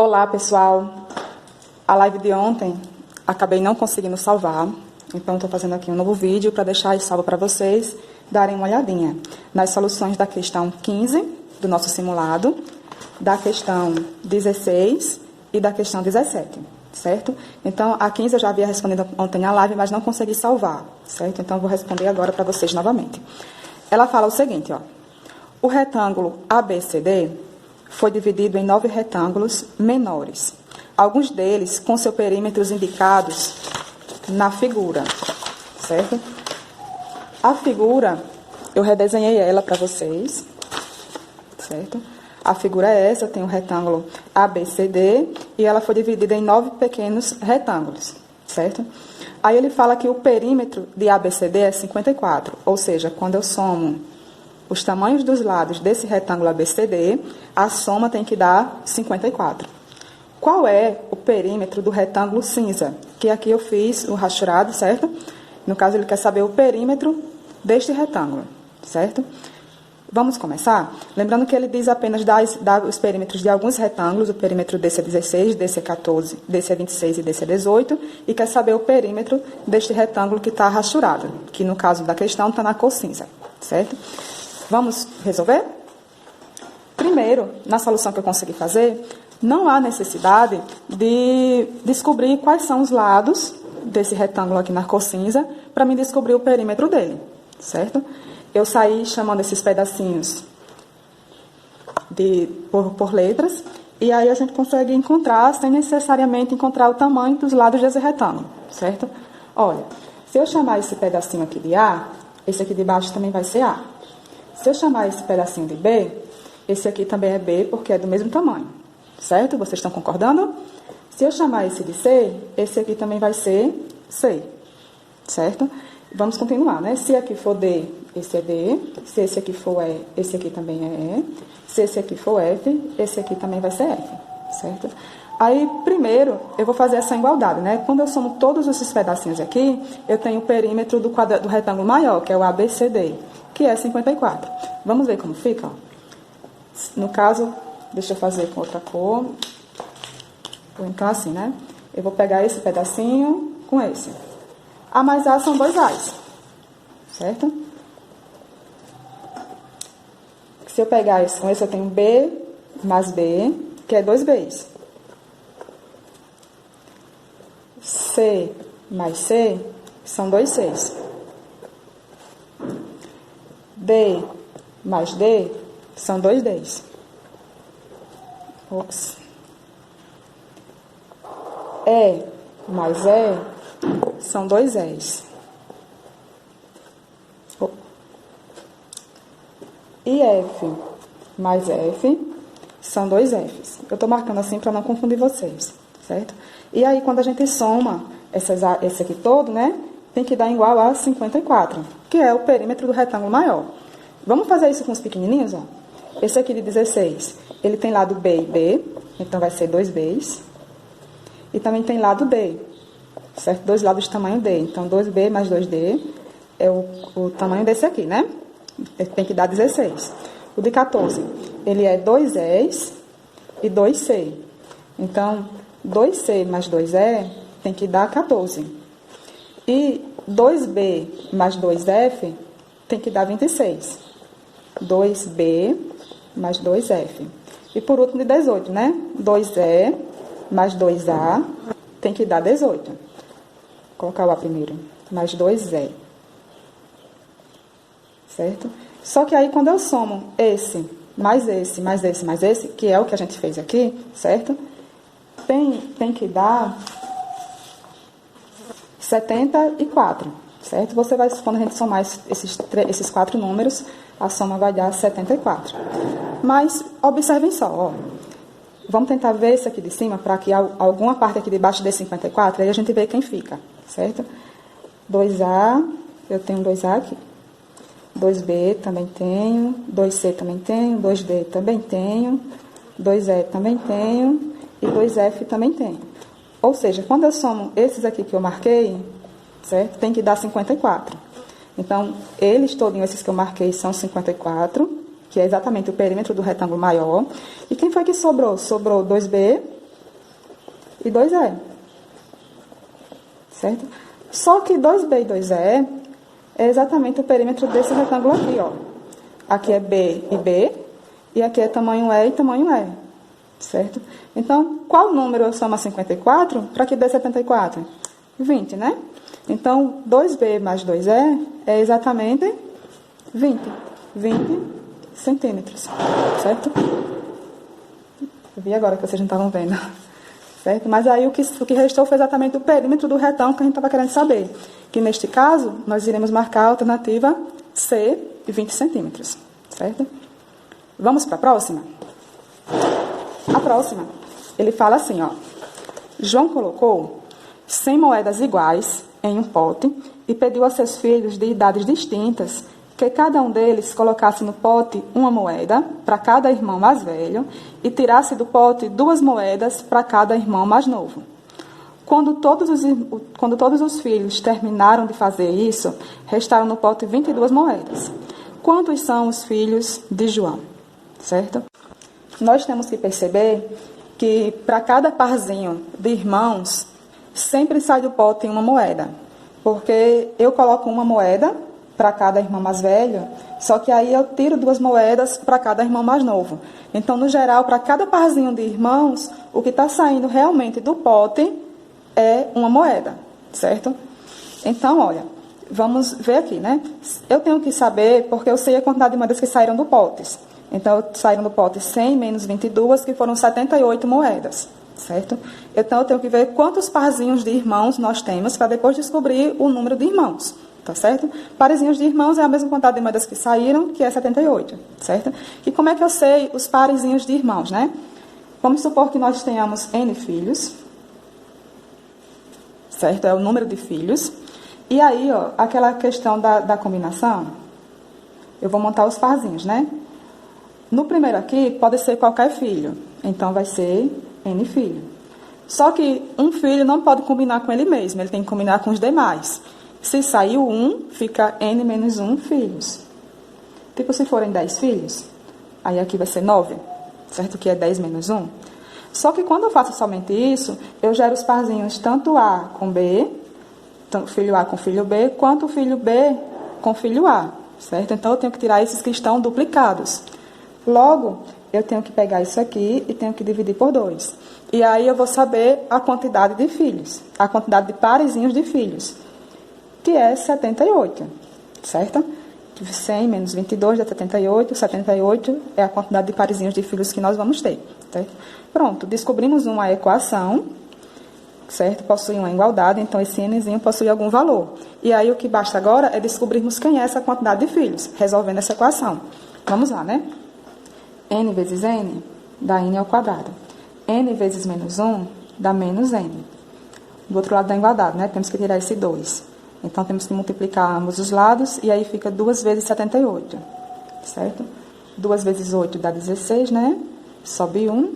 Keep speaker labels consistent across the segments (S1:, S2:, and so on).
S1: Olá, pessoal. A live de ontem acabei não conseguindo salvar, então estou fazendo aqui um novo vídeo para deixar aí salvo para vocês darem uma olhadinha nas soluções da questão 15 do nosso simulado, da questão 16 e da questão 17, certo? Então, a 15 eu já havia respondido ontem na live, mas não consegui salvar, certo? Então, eu vou responder agora para vocês novamente. Ela fala o seguinte, ó. O retângulo ABCD foi dividido em 9 retângulos menores, alguns deles com seus perímetros indicados na figura, certo? A figura, eu redesenhei ela para vocês, certo? A figura é essa, tem um retângulo ABCD e ela foi dividida em 9 pequenos retângulos, certo? Aí ele fala que o perímetro de ABCD é 54, ou seja, quando eu somo os tamanhos dos lados desse retângulo ABCD, a soma tem que dar 54. Qual é o perímetro do retângulo cinza? Que aqui eu fiz o rachurado, certo? No caso, ele quer saber o perímetro deste retângulo, certo? Vamos começar? Lembrando que ele diz apenas os perímetros de alguns retângulos, o perímetro desse é 16, desse é 14, desse é 26 e desse é 18, e quer saber o perímetro deste retângulo que está rachurado, que no caso da questão está na cor cinza, certo? Vamos resolver? Primeiro, na solução que eu consegui fazer, não há necessidade de descobrir quais são os lados desse retângulo aqui na cor cinza para me descobrir o perímetro dele, certo? Eu saí chamando esses pedacinhos por letras, e aí a gente consegue encontrar, sem necessariamente encontrar o tamanho dos lados desse retângulo, certo? Olha, se eu chamar esse pedacinho aqui de A, esse aqui de baixo também vai ser A. Se eu chamar esse pedacinho de B, esse aqui também é B, porque é do mesmo tamanho, certo? Vocês estão concordando? Se eu chamar esse de C, esse aqui também vai ser C, certo? Vamos continuar, né? Se aqui for D, esse é D. Se esse aqui for E, esse aqui também é E. Se esse aqui for F, esse aqui também vai ser F, certo? Aí, primeiro, eu vou fazer essa igualdade, né? Quando eu somo todos esses pedacinhos aqui, eu tenho o perímetro do retângulo maior, que é o ABCD, que é 54. Vamos ver como fica? Ó. No caso, deixa eu fazer com outra cor. Então, assim, né? Eu vou pegar esse pedacinho com esse. A mais A são 2 A's, certo? Se eu pegar esse com esse, eu tenho B mais B, que é 2 B's. C mais C são 2 C's. D mais D são 2 D's. Ops. E mais E são 2 E's. E F mais F são 2 F's. Eu estou marcando assim para não confundir vocês, certo? E aí, quando a gente soma esse aqui todo, né, tem que dar igual a 54, que é o perímetro do retângulo maior. Vamos fazer isso com os pequenininhos, ó. Esse aqui de 16, ele tem lado B e B, então vai ser 2 B's. E também tem lado D, certo? 2 lados de tamanho D. Então, 2B mais 2D é o tamanho desse aqui, né? Tem que dar 16. O de 14, ele é 2 E's e 2 C. Então, 2C mais 2E tem que dar 14. E 2B mais 2F tem que dar 26. 2B mais 2F. E por último, de 18, né? 2E mais 2A tem que dar 18. Vou colocar o A primeiro. Mais 2E. Certo? Só que aí, quando eu somo esse, mais esse, mais esse, mais esse, que é o que a gente fez aqui, certo? Tem que dar 74, certo? Você vai, quando a gente somar esses 4 números, a soma vai dar 74. Mas, observem só, ó. Vamos tentar ver esse aqui de cima, para que alguma parte aqui de baixo dê 54, aí a gente vê quem fica, certo? 2A, eu tenho 2A aqui. 2B também tenho, 2C também tenho, 2D também tenho, 2E também tenho e 2F também tenho. Ou seja, quando eu somo esses aqui que eu marquei, certo? Tem que dar 54. Então, eles todos, esses que eu marquei, são 54, que é exatamente o perímetro do retângulo maior. E quem foi que sobrou? Sobrou 2B e 2E. Certo? Só que 2B e 2E é exatamente o perímetro desse retângulo aqui, ó. Aqui é B e B, e aqui é tamanho E e tamanho E. Certo? Então, qual número eu somo a 54 para que dê 74? 20, né? Então, 2B mais 2E é exatamente 20 centímetros. Certo? Eu vi agora que vocês não estavam vendo. Certo? Mas aí o que restou foi exatamente o perímetro do retângulo que a gente estava querendo saber. Que neste caso, nós iremos marcar a alternativa C de 20 centímetros. Certo? Vamos para a próxima? A próxima, ele fala assim, ó. João colocou 100 moedas iguais em um pote e pediu a seus filhos de idades distintas que cada um deles colocasse no pote uma moeda para cada irmão mais velho e tirasse do pote 2 moedas para cada irmão mais novo. Quando todos os filhos terminaram de fazer isso, restaram no pote 22 moedas. Quantos são os filhos de João? Certo? Nós temos que perceber que para cada parzinho de irmãos, sempre sai do pote uma moeda. Porque eu coloco uma moeda para cada irmão mais velho, só que aí eu tiro 2 moedas para cada irmão mais novo. Então, no geral, para cada parzinho de irmãos, o que está saindo realmente do pote é uma moeda, certo? Então, olha, vamos ver aqui, né? Eu tenho que saber, porque eu sei a quantidade de moedas que saíram do pote. Então, saíram do pote 100 menos 22, que foram 78 moedas, certo? Então, eu tenho que ver quantos parzinhos de irmãos nós temos para depois descobrir o número de irmãos, tá certo? Parezinhos de irmãos é a mesma quantidade de moedas que saíram, que é 78, certo? E como é que eu sei os parezinhos de irmãos, né? Vamos supor que nós tenhamos N filhos, certo? É o número de filhos. E aí, ó, aquela questão da combinação, eu vou montar os parzinhos, né? No primeiro aqui, pode ser qualquer filho. Então, vai ser N filho. Só que um filho não pode combinar com ele mesmo. Ele tem que combinar com os demais. Se saiu 1, fica N menos 1 filhos. Tipo, se forem 10 filhos, aí aqui vai ser 9. Certo? Que é 10 menos 1. Só que quando eu faço somente isso, eu gero os parzinhos tanto A com B, tanto filho A com filho B, quanto filho B com filho A. Certo? Então, eu tenho que tirar esses que estão duplicados. Logo, eu tenho que pegar isso aqui e tenho que dividir por 2. E aí eu vou saber a quantidade de filhos, a quantidade de parezinhos de filhos, que é 78, certo? 100 menos 22 dá 78, 78 é a quantidade de parezinhos de filhos que nós vamos ter, certo? Pronto, descobrimos uma equação, certo? Possui uma igualdade, então esse nzinho possui algum valor. E aí o que basta agora é descobrirmos quem é essa quantidade de filhos, resolvendo essa equação. Vamos lá, né? N vezes N dá N ao quadrado. N vezes menos 1 dá menos N. Do outro lado da igualdade, né? Temos que tirar esse 2. Então, temos que multiplicar ambos os lados, e aí fica 2 vezes 78, certo? 2 vezes 8 dá 16, né? Sobe 1.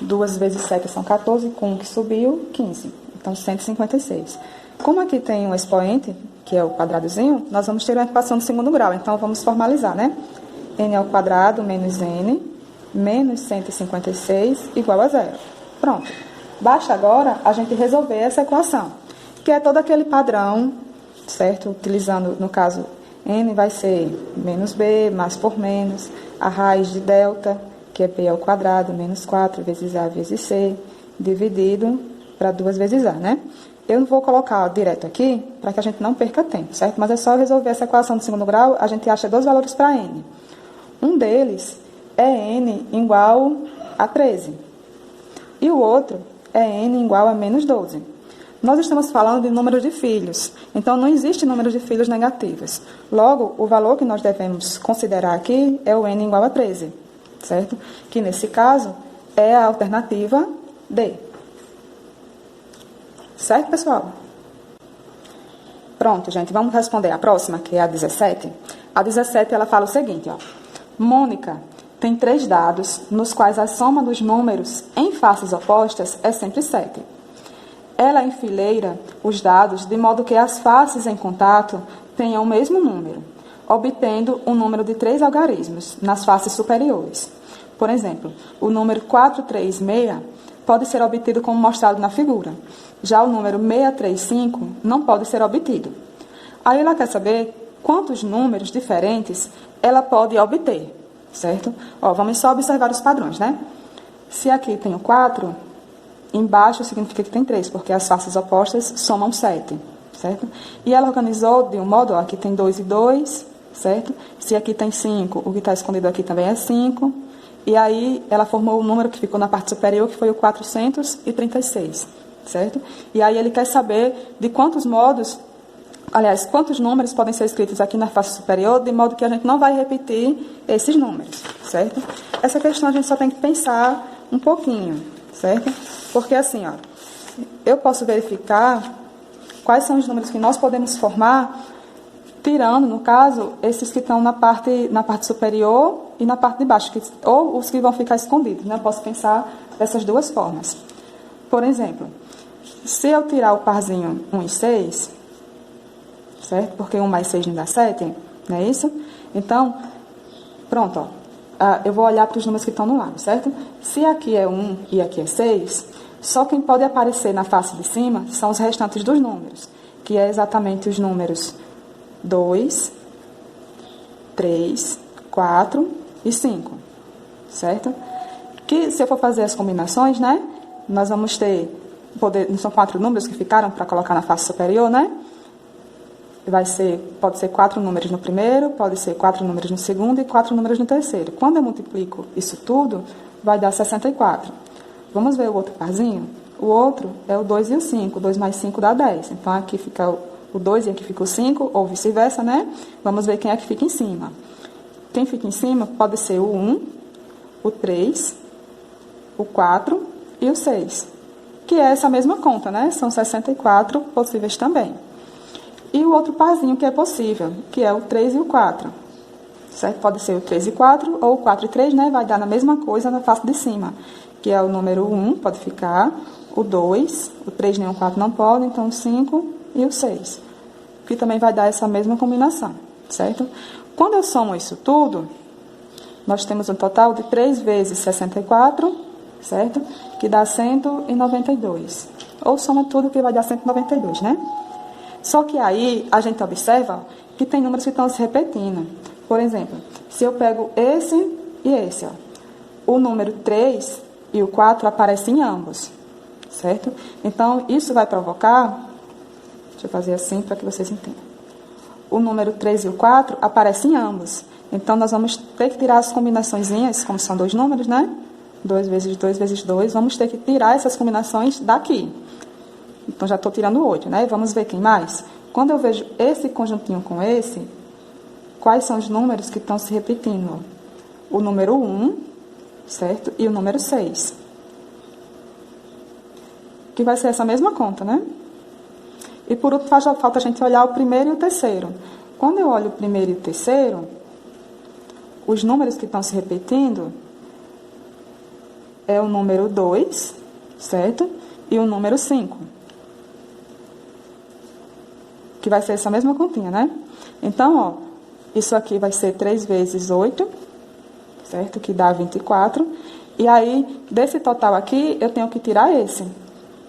S1: 2 vezes 7 são 14, com 1 que subiu, 15. Então, 156. Como aqui tem um expoente, que é o quadradozinho, nós vamos ter uma equação do segundo grau. Então, vamos formalizar, né? N ao quadrado menos N, menos 156, igual a 0. Pronto. Basta agora a gente resolver essa equação, que é todo aquele padrão, certo? Utilizando, no caso, N vai ser menos B, mais por menos, a raiz de delta, que é B ao quadrado, menos 4 vezes A vezes C, dividido para 2 vezes A, né? Eu não vou colocar direto aqui, para que a gente não perca tempo, certo? Mas é só resolver essa equação do segundo grau, a gente acha 2 valores para N. Um deles é N igual a 13. E o outro é N igual a menos 12. Nós estamos falando de número de filhos. Então, não existe número de filhos negativos. Logo, o valor que nós devemos considerar aqui é o N igual a 13. Certo? Que, nesse caso, é a alternativa D. Certo, pessoal? Pronto, gente. Vamos responder a próxima, que é a 17. A 17, ela fala o seguinte, ó. Mônica tem 3 dados, nos quais a soma dos números em faces opostas é sempre 7. Ela enfileira os dados de modo que as faces em contato tenham o mesmo número, obtendo um número de 3 algarismos nas faces superiores. Por exemplo, o número 436 pode ser obtido como mostrado na figura. Já o número 635 não pode ser obtido. Aí ela quer saber quantos números diferentes ela pode obter, certo? Ó, vamos só observar os padrões, né? Se aqui tem o 4, embaixo significa que tem 3, porque as faces opostas somam 7, certo? E ela organizou de um modo, ó, aqui tem 2 e 2, certo? Se aqui tem 5, o que está escondido aqui também é 5. E aí ela formou o número que ficou na parte superior, que foi o 436, certo? E aí ele quer saber de quantos modos, aliás, quantos números podem ser escritos aqui na face superior, de modo que a gente não vai repetir esses números, certo? Essa questão a gente só tem que pensar um pouquinho, certo? Porque assim, ó, eu posso verificar quais são os números que nós podemos formar, tirando, no caso, esses que estão na parte superior e na parte de baixo, ou os que vão ficar escondidos, né? Eu posso pensar dessas duas formas. Por exemplo, se eu tirar o parzinho 1 e 6, certo? Porque 1 mais 6 não dá 7, não é isso? Então, pronto, ó. Eu vou olhar para os números que estão no lado, certo? Se aqui é 1 e aqui é 6, só quem pode aparecer na face de cima são os restantes dos números, que é exatamente os números 2, 3, 4 e 5, certo? Que se eu for fazer as combinações, né? Nós vamos ter, são 4 números que ficaram para colocar na face superior, né? Pode ser 4 números no primeiro, pode ser 4 números no segundo e 4 números no terceiro. Quando eu multiplico isso tudo, vai dar 64. Vamos ver o outro parzinho? O outro é o 2 e o 5. 2 mais 5 dá 10. Então, aqui fica o 2 e aqui fica o 5, ou vice-versa, né? Vamos ver quem é que fica em cima. Quem fica em cima pode ser o 1, o 3, o 4 e o 6. Que é essa mesma conta, né? São 64 possíveis também. E o outro parzinho que é possível, que é o 3 e o 4. Certo? Pode ser o 3 e 4, ou o 4 e 3, né? Vai dar na mesma coisa na face de cima. Que é o número 1, pode ficar, o 2, o 3 nem o 4 não pode, então o 5 e o 6. Que também vai dar essa mesma combinação, certo? Quando eu somo isso tudo, nós temos um total de 3 vezes 64, certo? Que dá 192. Ou soma tudo que vai dar 192, né? Só que aí a gente observa que tem números que estão se repetindo. Por exemplo, se eu pego esse e esse, ó, o número 3 e o 4 aparecem em ambos, certo? Então, isso vai provocar, deixa eu fazer assim para que vocês entendam. O número 3 e o 4 aparecem em ambos. Então, nós vamos ter que tirar as combinaçõezinhas, como são 2 números, né? 2 vezes 2 vezes 2, vamos ter que tirar essas combinações daqui. Então, já estou tirando 8, né? Vamos ver quem mais? Quando eu vejo esse conjuntinho com esse, quais são os números que estão se repetindo? O número 1, certo? E o número 6. Que vai ser essa mesma conta, né? E por último, falta a gente olhar o primeiro e o terceiro. Quando eu olho o primeiro e o terceiro, os números que estão se repetindo é o número 2, certo? E o número 5. Que vai ser essa mesma continha, né? Então, ó, isso aqui vai ser 3 vezes 8, certo? Que dá 24. E aí, desse total aqui, eu tenho que tirar esse.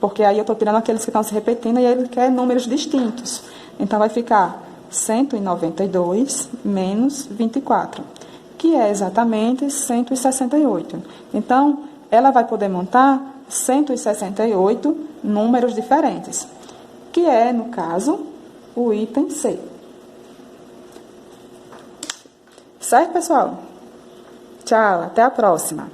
S1: Porque aí eu estou tirando aqueles que estão se repetindo e ele quer números distintos. Então, vai ficar 192 menos 24, que é exatamente 168. Então, ela vai poder montar 168 números diferentes, que é, no caso, o item C. Certo, pessoal? Tchau, até a próxima.